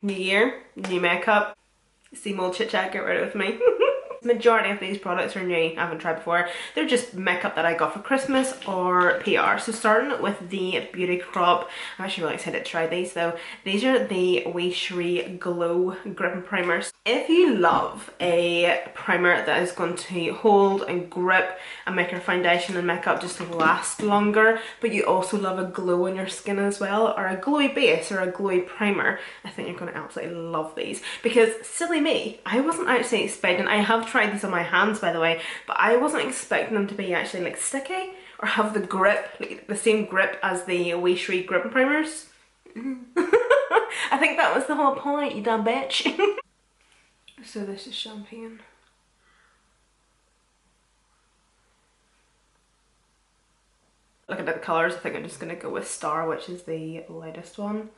New year, new makeup. Same old chit chat, get rid of me. The majority of these products are new, I haven't tried before. They're just makeup that I got for Christmas or PR. So starting with the Beauty Crop, I'm actually really excited to try these though. These are the Wee Shree Glow Grip Primers. If you love a primer that is going to hold and grip and make your foundation and makeup just last longer, but you also love a glow on your skin as well, or a glowy base or a glowy primer, I think you're going to absolutely love these. Because silly me, I wasn't actually expecting, I have tried these on my hands by the way, but I wasn't expecting them to be actually like sticky or have the grip, like the same grip as the Wee Shree Grip Primers. I think that was the whole point, you dumb bitch. So this is champagne. Looking at the colours, I think I'm just going to go with Star, which is the lightest one.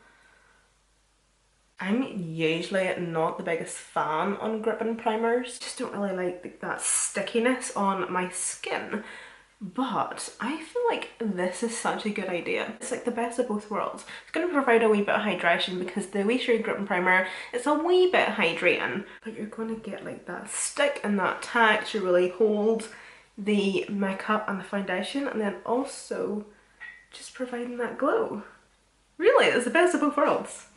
I'm usually not the biggest fan on gripping primers. Just don't really like that stickiness on my skin. But I feel like this is such a good idea. It's like the best of both worlds. It's going to provide a wee bit of hydration because the Wee Shree Gripping Primer is a wee bit hydrating. But you're going to get like that stick and that tack to really hold the makeup and the foundation, and then also just providing that glow. Really, it's the best of both worlds.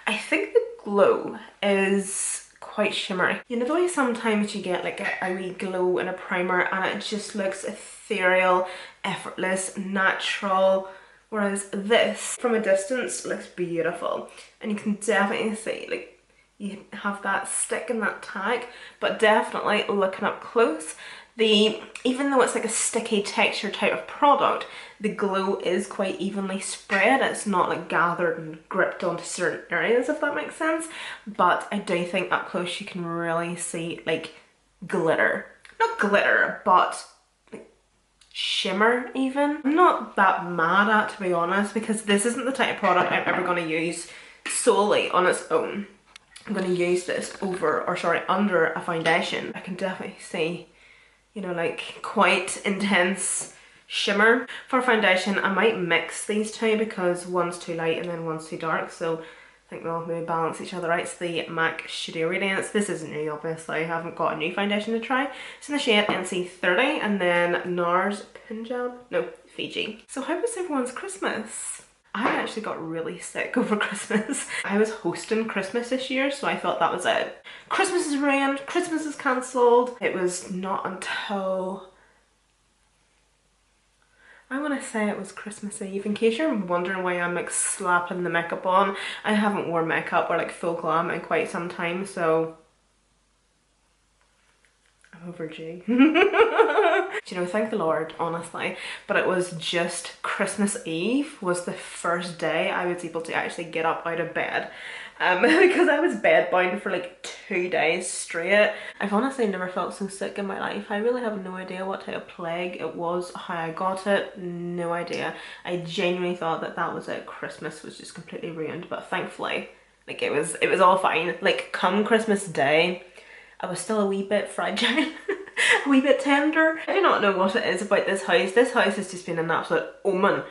I think the glow is quite shimmery. You know the way sometimes you get like a wee glow in a primer and it just looks ethereal, effortless, natural, whereas this from a distance looks beautiful, and you can definitely see like you have that stick and that tag, but definitely looking up close, even though it's like a sticky texture type of product, the glow is quite evenly spread. It's not like gathered and gripped onto certain areas, if that makes sense. But I do think up close you can really see like glitter. Not glitter, but like shimmer even. I'm not that mad at, to be honest, because this isn't the type of product I'm ever going to use solely on its own. I'm going to use this under a foundation. I can definitely see, you know, like quite intense shimmer. For foundation, I might mix these two because one's too light and then one's too dark, so I think they'll maybe balance each other out. It's the MAC Studio Radiance. This isn't new, obviously. I haven't got a new foundation to try. It's in the shade NC30, and then NARS Punjab? No, Fiji. So how was everyone's Christmas? I actually got really sick over Christmas. I was hosting Christmas this year, so I thought that was it. Christmas is ruined, Christmas is cancelled. It was not until, I want to say it was Christmas Eve. In case you're wondering why I'm like slapping the makeup on, I haven't worn makeup or like full glam in quite some time, so I'm overdue. You know, thank the Lord, honestly. But it was just Christmas Eve was the first day I was able to actually get up out of bed. Because I was bedbound for like 2 days straight. I've honestly never felt so sick in my life. I really have no idea what type of plague it was, how I got it, no idea. I genuinely thought that that was it. Christmas was just completely ruined, but thankfully, like it was all fine. Like come Christmas Day, I was still a wee bit fragile, a wee bit tender. I do not know what it is about this house. This house has just been an absolute omen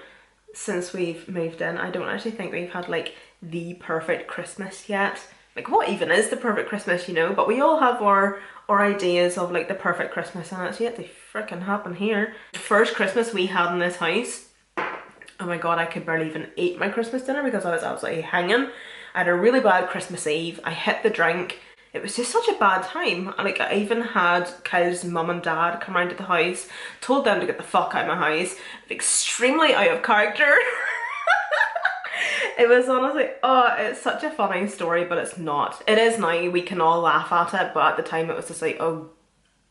since we've moved in. I don't actually think we've had like the perfect Christmas yet. Like what even is the perfect Christmas, you know? But we all have our ideas of like the perfect Christmas, and it's yet to freaking happen here. The first Christmas we had in this house, oh my god, I could barely even eat my Christmas dinner because I was absolutely hanging. I had a really bad Christmas Eve. I hit the drink. It was just such a bad time. Like I even had Kyle's mum and dad come round to the house, told them to get the fuck out of my house. Extremely out of character. It was honestly, oh, it's such a funny story, but it's not. It is now, we can all laugh at it, but at the time it was just like, oh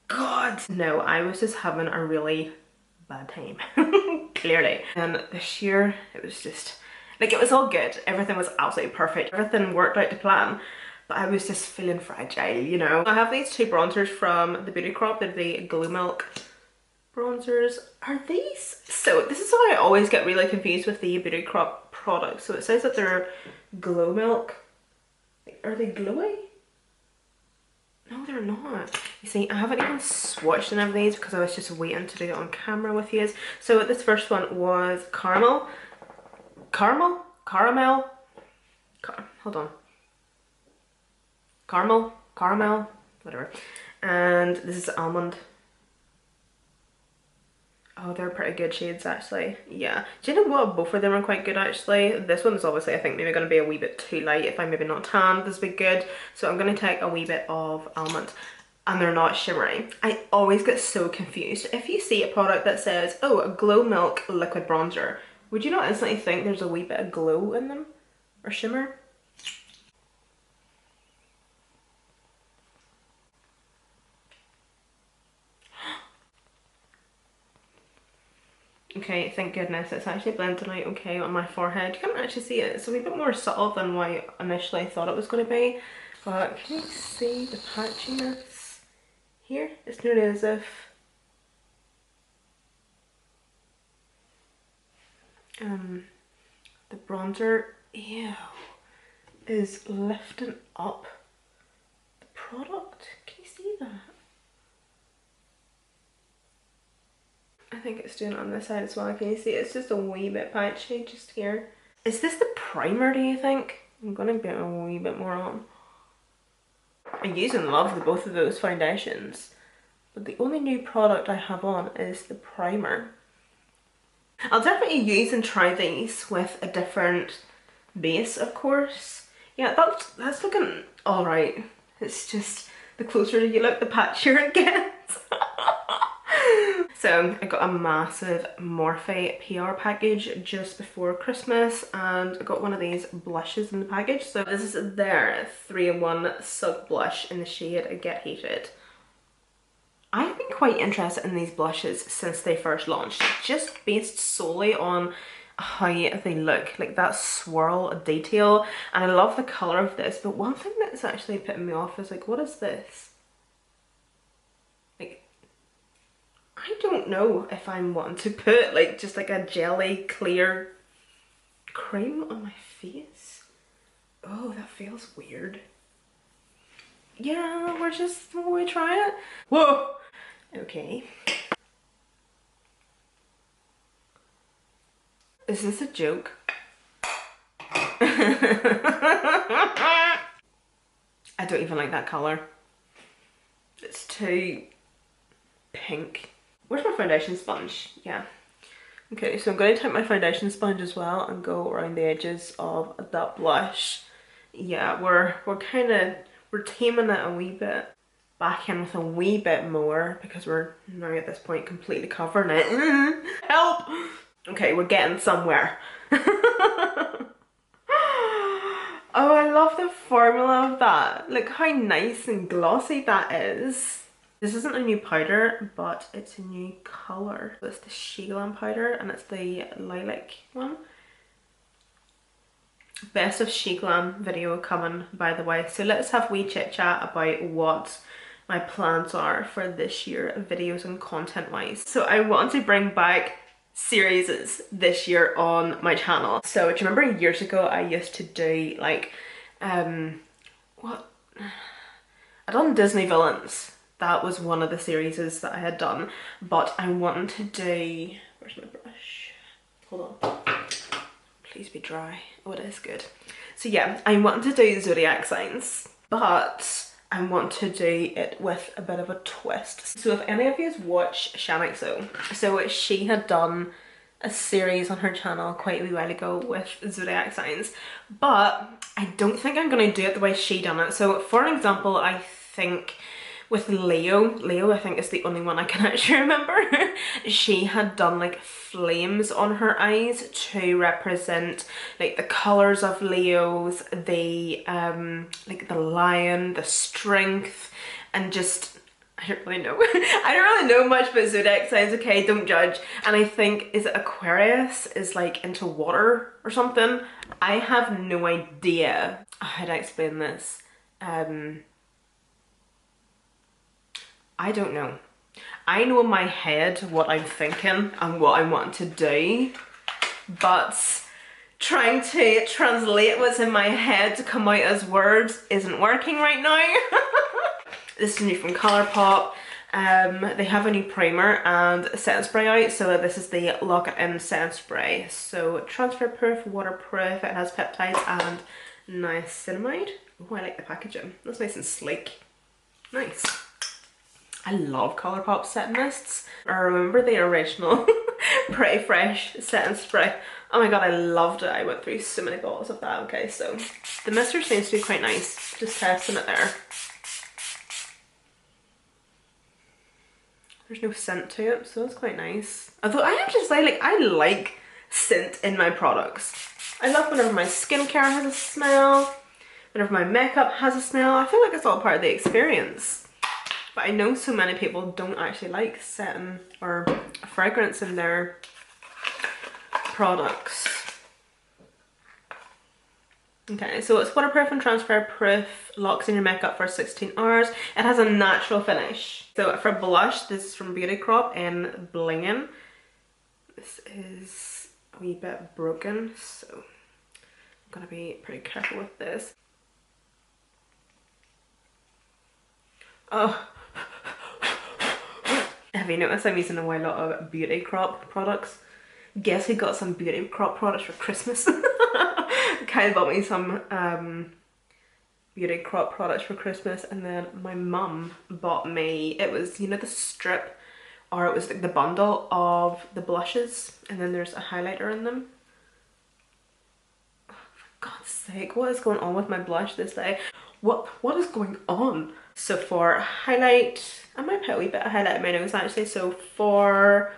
god. No, I was just having a really bad time, clearly. And this year, it was just, like it was all good. Everything was absolutely perfect. Everything worked out to plan. But I was just feeling fragile, you know. I have these two bronzers from the Beauty Crop. They're the Glow Milk bronzers. Are these? So this is why I always get really confused with the Beauty Crop products. So it says that they're Glow Milk. Are they glowy? No, they're not. You see, I haven't even swatched any of these because I was just waiting to do it on camera with you. So this first one was caramel. Hold on. caramel, whatever. And this is almond. Oh, they're pretty good shades actually. Yeah. Do you know what? Both of them are quite good actually. This one's obviously I think maybe going to be a wee bit too light if I'm maybe not tan. This would be good. So I'm going to take a wee bit of almond. And they're not shimmery. I always get so confused. If you see a product that says, oh, a Glow Milk liquid bronzer, would you not instantly think there's a wee bit of glow in them? Or shimmer? Okay, thank goodness it's actually blending out okay on my forehead. You can't actually see it. It's a wee bit more subtle than what I initially thought it was going to be. But can you see the patchiness here? It's nearly as if the bronzer, ew, is lifting up the product. Can you see that? I think it's doing it on this side as well. Can you see? It's just a wee bit patchy just here. Is this the primer, do you think? I'm gonna get a wee bit more on. I use and love both of those foundations, but the only new product I have on is the primer. I'll definitely use and try these with a different base, of course. Yeah, that's looking alright. It's just the closer you look, the patchier it gets. So I got a massive Morphe PR package just before Christmas, and I got one of these blushes in the package. So this is their 3-in-1 Sug Blush in the shade Get Heated. I've been quite interested in these blushes since they first launched, just based solely on how they look, like that swirl detail, and I love the colour of this. But one thing that's actually putting me off is like, what is this? Like, I don't know if I'm wanting to put like just like a jelly clear cream on my face. Oh, that feels weird. Yeah, will we try it? Whoa! Okay. Is this a joke? I don't even like that colour. It's too pink. Where's my foundation sponge? Yeah. Okay, so I'm going to take my foundation sponge as well and go around the edges of that blush. Yeah, we're taming it a wee bit. Back in with a wee bit more because we're now at this point completely covering it. Help! Okay, we're getting somewhere. Oh, I love the formula of that. Look how nice and glossy that is. This isn't a new powder, but it's a new colour. It's the She Glam powder and it's the lilac one. Best of She Glam video coming, by the way. So let's have a wee chit chat about what my plans are for this year, videos and content wise. So I want to bring back series this year on my channel. So do you remember years ago I used to do like what I done Disney villains. That was one of the series that I had done, but I wanted to do, where's my brush? Hold on, please be dry. Oh, it is good. So yeah, I wanted to do zodiac signs, but I want to do it with a bit of a twist. So if any of you watch Shanixo, so she had done a series on her channel quite a wee while ago with zodiac signs, but I don't think I'm going to do it the way she done it. So for an example, I think with Leo I think is the only one I can actually remember. She had done like flames on her eyes to represent like the colours of Leos, the like the lion, the strength, and just I don't really know. I don't really know much about zodiac signs, okay, don't judge. And I think, is it Aquarius is like into water or something? I have no idea how to explain this. I don't know. I know in my head what I'm thinking and what I want to do, but trying to translate what's in my head to come out as words isn't working right now. This is new from Colourpop. They have a new primer and setting spray out. So this is the Lock It In setting spray. So transfer proof, waterproof, it has peptides and niacinamide. Oh, I like the packaging. That's nice and sleek. Nice. I love Colourpop setting mists. I remember the original Pretty Fresh setting spray. Oh my god, I loved it. I went through so many bottles of that. Okay, so the mister seems to be quite nice. Just testing it there. There's no scent to it, so that's quite nice. Although I have to say, like, I like scent in my products. I love whenever my skincare has a smell, whenever my makeup has a smell. I feel like it's all part of the experience. But I know so many people don't actually like scent or fragrance in their products. Okay, so it's waterproof and transfer proof, locks in your makeup for 16 hours. It has a natural finish. So for blush, this is from Beauty Crop in Blingin'. This is a wee bit broken, so I'm gonna be pretty careful with this. Oh. Have you noticed I'm using a lot of Beauty Crop products? Guess who got some Beauty Crop products for Christmas? Kyle bought me some Beauty Crop products for Christmas, and then my mum bought me, it was, you know, the strip, or it was like the bundle of the blushes, and then there's a highlighter in them. Oh, for God's sake, what is going on with my blush this day? What is going on? So for highlight, I might put a wee bit of highlight in my nose actually. So for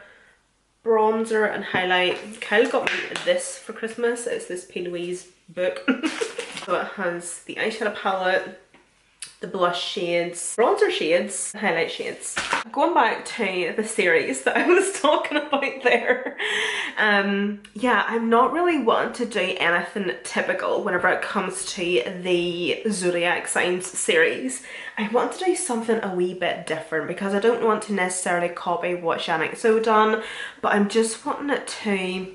bronzer and highlight, Kyle got me this for Christmas. It's this P. Louise book. So it has the eyeshadow palette, the blush shades, bronzer shades, highlight shades. Going back to the series that I was talking about there, yeah, I'm not really wanting to do anything typical whenever it comes to the zodiac signs series. I want to do something a wee bit different because I don't want to necessarily copy what Shaniqso done, but I'm just wanting it to,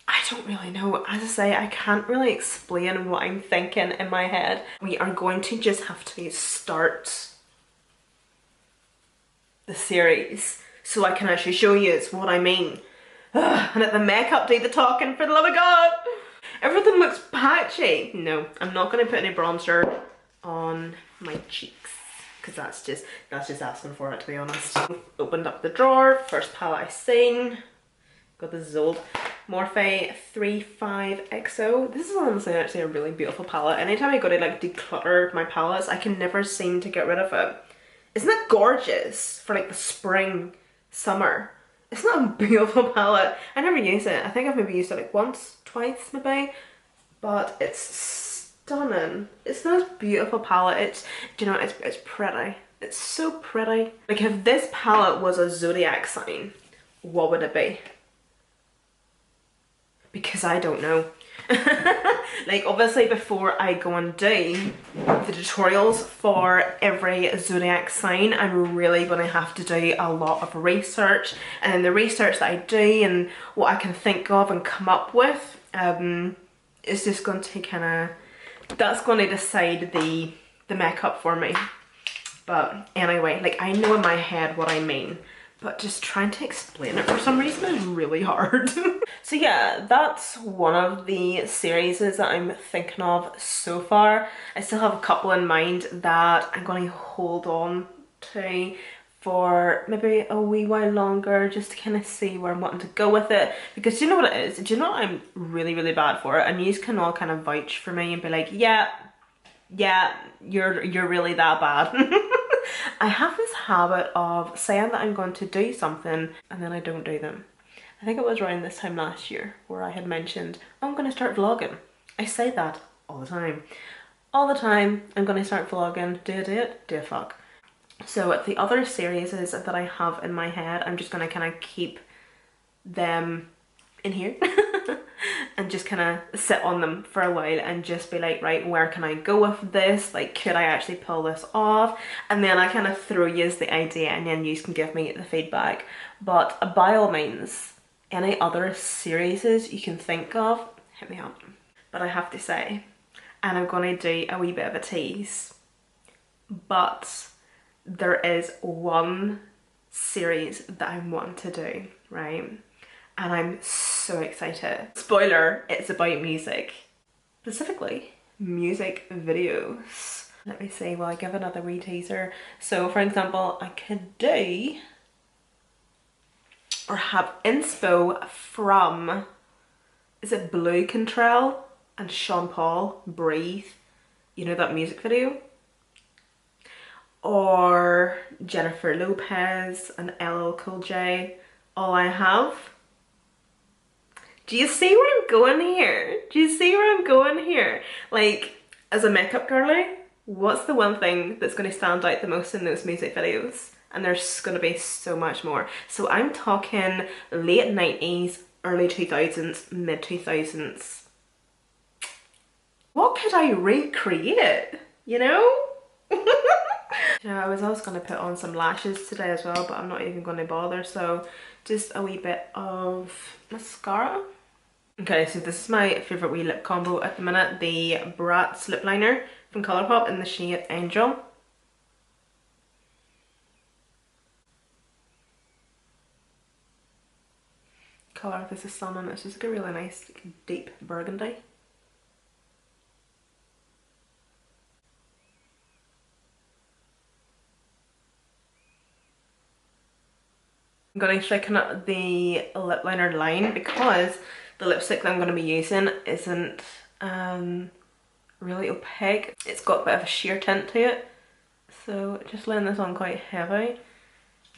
I don't really know. As I say, I can't really explain what I'm thinking in my head. We are going to just have to start the series so I can actually show you it's what I mean. Ugh, and let the makeup do the talking, for the love of God. Everything looks patchy. No, I'm not going to put any bronzer on my cheeks because that's just asking for it, to be honest. Opened up the drawer, first palette I seen. Got this is old Morphe 35XO. This is honestly actually a really beautiful palette. Anytime I go to like declutter my palettes, I can never seem to get rid of it. Isn't that gorgeous for like the spring, summer? It's not a beautiful palette. I never use it. I think I've maybe used it like once, twice maybe, but it's stunning. It's the most beautiful palette. It's, you know, it's pretty. It's so pretty. Like if this palette was a zodiac sign, what would it be? Because I don't know. Like obviously before I go and do the tutorials for every zodiac sign, I'm really going to have to do a lot of research, and the research that I do and what I can think of and come up with is just going to kind of, that's going to decide the makeup for me. But anyway, like I know in my head what I mean, but just trying to explain it for some reason is really hard. So yeah, that's one of the series that I'm thinking of so far. I still have a couple in mind that I'm going to hold on to for maybe a wee while longer, just to kind of see where I'm wanting to go with it. Because do you know what it is? Do you know what I'm really, really bad for? And you can all kind of vouch for me and be like, yeah, you're really that bad. I have this habit of saying that I'm going to do something and then I don't do them. I think it was around this time last year where I had mentioned, I'm going to start vlogging. I say that all the time. All the time, I'm going to start vlogging. Do I do it? Do I fuck? So the other series that I have in my head, I'm just going to kind of keep them in here and just kind of sit on them for a while and just be like, right, where can I go with this? Like, could I actually pull this off? And then I kind of throw you the idea and then you can give me the feedback. But by all means, any other series you can think of, hit me up. But I have to say, and I'm going to do a wee bit of a tease, but there is one series that I want to do, right? And I'm so excited. Spoiler, it's about music. Specifically, music videos. Let me see, will I give another wee teaser? So for example, I could do or have inspo from, is it Blue Control and Sean Paul, Breathe? You know that music video? Or Jennifer Lopez and LL Cool J, All I Have. Do you see where I'm going here? Do you see where I'm going here? Like, as a makeup girly, what's the one thing that's going to stand out the most in those music videos? And there's going to be so much more. So I'm talking late 90s, early 2000s, mid 2000s. What could I recreate? You know? You know, I was also going to put on some lashes today as well, but I'm not even going to bother. So just a wee bit of mascara. Okay, so this is my favourite wee lip combo at the minute, the Bratz lip liner from Colourpop in the shade Angel. Colour of this is stunning. It's just like a really nice deep burgundy. I'm going to thicken up the lip liner line because the lipstick that I'm going to be using isn't really opaque. It's got a bit of a sheer tint to it. So just laying this on quite heavy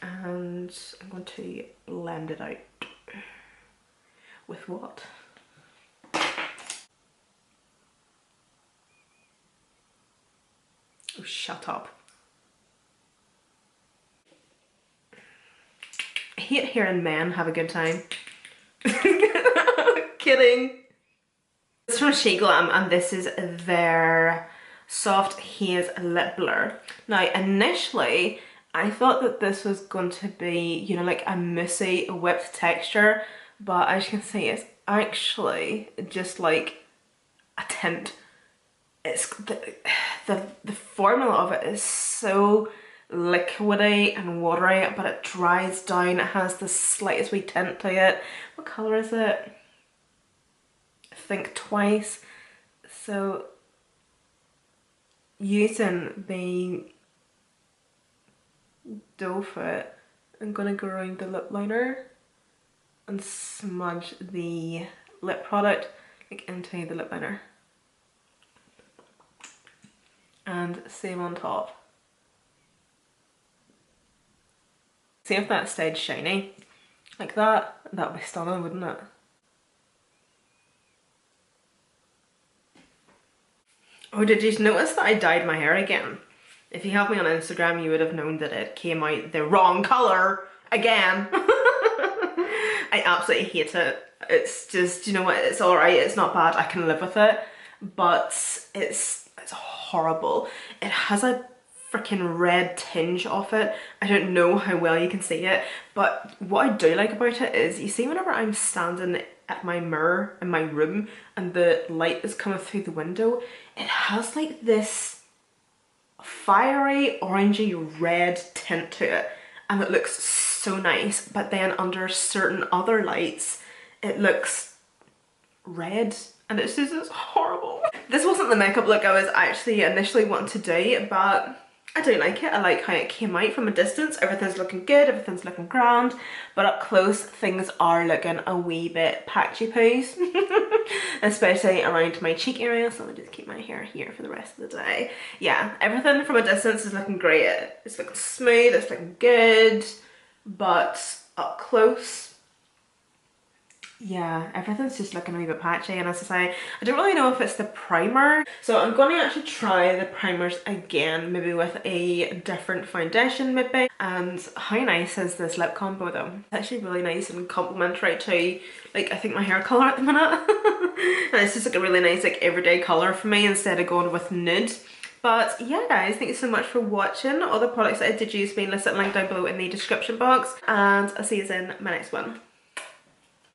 and I'm going to blend it out. With what? Oh, shut up. I hate hearing men have a good time. Kidding. This is from Sheglam and this is their Soft Haze Lip Blur. Now initially I thought that this was going to be, you know, like a moussey whipped texture, but as you can see it's actually just like a tint. It's the formula of it is so liquidy and watery, but it dries down. It has the slightest wee tint to it. What colour is it? Think Twice. So using the doe foot, I'm gonna go around the lip liner and smudge the lip product like into the lip liner. And same on top. See if that stayed shiny like that, that would be stunning, wouldn't it? Oh, did you notice that I dyed my hair again? If you have me on Instagram, you would have known that it came out the wrong colour again. I absolutely hate it. It's just, you know what, it's alright, it's not bad, I can live with it, but it's horrible. It has a freaking red tinge off it. I don't know how well you can see it, but what I do like about it is, you see whenever I'm standing at my mirror in my room and the light is coming through the window, it has like this fiery orangey red tint to it and it looks so nice, but then under certain other lights it looks red and it's just it's horrible. This wasn't the makeup look I was actually initially wanting to do, but I do like it. I like how it came out from a distance. Everything's looking good, everything's looking grand, but up close things are looking a wee bit patchy poos. Especially around my cheek area, so I'll just keep my hair here for the rest of the day. Yeah, everything from a distance is looking great. It's looking smooth, it's looking good, but up close, yeah, everything's just looking a wee bit patchy, and as I say, I don't really know if it's the primer. So I'm going to actually try the primers again, maybe with a different foundation maybe. And how nice is this lip combo though? It's actually really nice and complimentary to, like, I think my hair colour at the minute. And it's just like a really nice like everyday colour for me instead of going with nude. But yeah guys, thank you so much for watching. All the products that I did use being listed linked down below in the description box, and I'll see you in my next one.